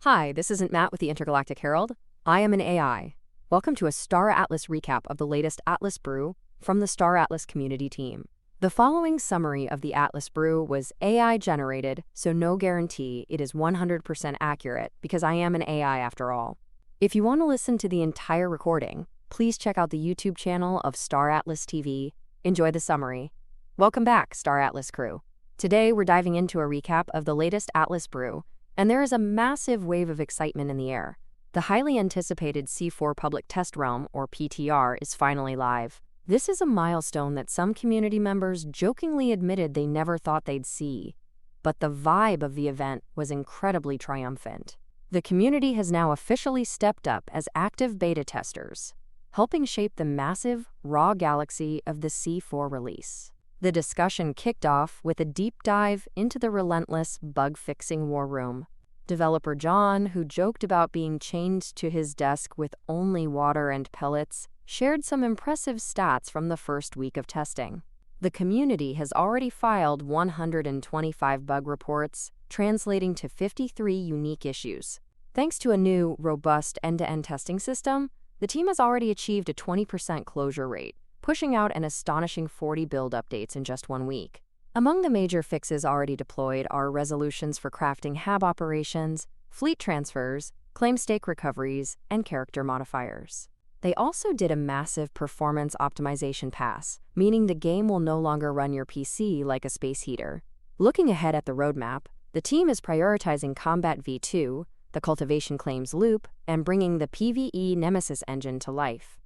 Hi, this isn't Matt with the Intergalactic Herald. I am an AI. Welcome to a Star Atlas recap of the latest Atlas Brew from the Star Atlas community team. The following summary of the Atlas Brew was AI generated, so no guarantee it is 100% accurate because I am an AI after all. If you want to listen to the entire recording, please check out the YouTube channel of Star Atlas TV. Enjoy the summary. Welcome back, Star Atlas crew. Today we're diving into a recap of the latest Atlas Brew, and there is a massive wave of excitement in the air. The highly anticipated C4 Public Test Realm, or PTR, is finally live. This is a milestone that some community members jokingly admitted they never thought they'd see. But the vibe of the event was incredibly triumphant. The community has now officially stepped up as active beta testers, helping shape the massive, raw galaxy of the C4 release. The discussion kicked off with a deep dive into the relentless bug-fixing war room. Developer John, who joked about being chained to his desk with only water and pellets, shared some impressive stats from the first week of testing. The community has already filed 125 bug reports, translating to 53 unique issues. Thanks to a new, robust end-to-end testing system, the team has already achieved a 20% closure rate, pushing out an astonishing 40 build updates in just 1 week. Among the major fixes already deployed are resolutions for crafting HAB operations, fleet transfers, claim stake recoveries, and character modifiers. They also did a massive performance optimization pass, meaning the game will no longer run your PC like a space heater. Looking ahead at the roadmap, the team is prioritizing Combat V2, the Cultivation Claims loop, and bringing the PvE Nemesis engine to life.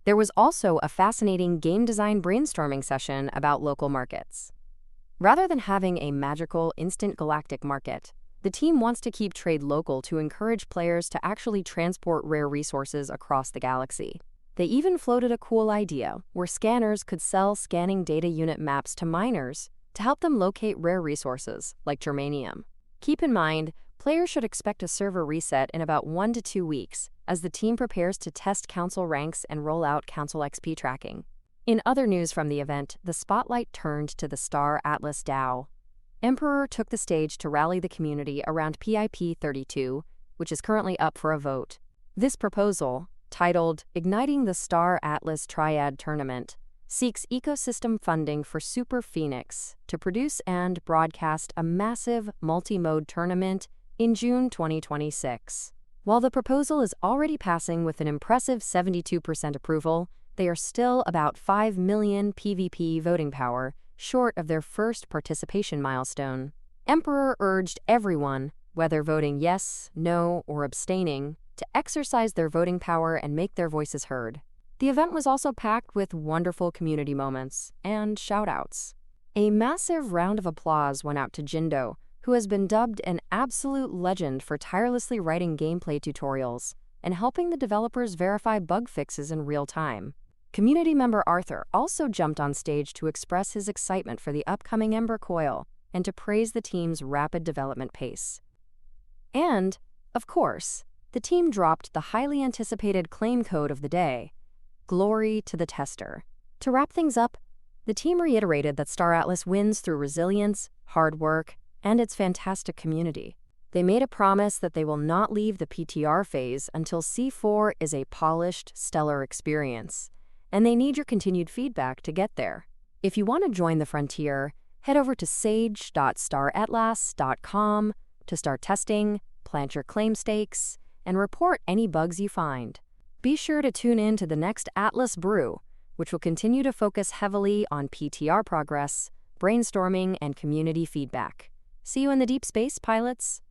There was also a fascinating game design brainstorming session about local markets. Rather than having a magical, instant galactic market, the team wants to keep trade local to encourage players to actually transport rare resources across the galaxy. They even floated a cool idea where scanners could sell scanning data unit maps to miners to help them locate rare resources, like germanium. Keep in mind, players should expect a server reset in about 1 to 2 weeks, as the team prepares to test Council ranks and roll out Council XP tracking. In other news from the event, the spotlight turned to the Star Atlas DAO. Emperor took the stage to rally the community around PIP 32, which is currently up for a vote. This proposal, titled Igniting the Star Atlas Triad Tournament, seeks ecosystem funding for Super Phoenix to produce and broadcast a massive multi-mode tournament in June 2026. While the proposal is already passing with an impressive 72% approval, they are still about 5 million PvP voting power short of their first participation milestone. Emperor urged everyone, whether voting yes, no, or abstaining, to exercise their voting power and make their voices heard. The event was also packed with wonderful community moments and shout-outs. A massive round of applause went out to Jindo, who has been dubbed an absolute legend for tirelessly writing gameplay tutorials and helping the developers verify bug fixes in real time. Community member Arthur also jumped on stage to express his excitement for the upcoming Ember Coil and to praise the team's rapid development pace. And, of course, the team dropped the highly anticipated claim code of the day, Glory to the Tester. To wrap things up, the team reiterated that Star Atlas wins through resilience, hard work, and its fantastic community. They made a promise that they will not leave the PTR phase until C4 is a polished, stellar experience, and they need your continued feedback to get there. If you want to join the frontier, head over to sage.staratlas.com to start testing, plant your claim stakes, and report any bugs you find. Be sure to tune in to the next Atlas Brew, which will continue to focus heavily on PTR progress, brainstorming, and community feedback. See you in the deep space, pilots!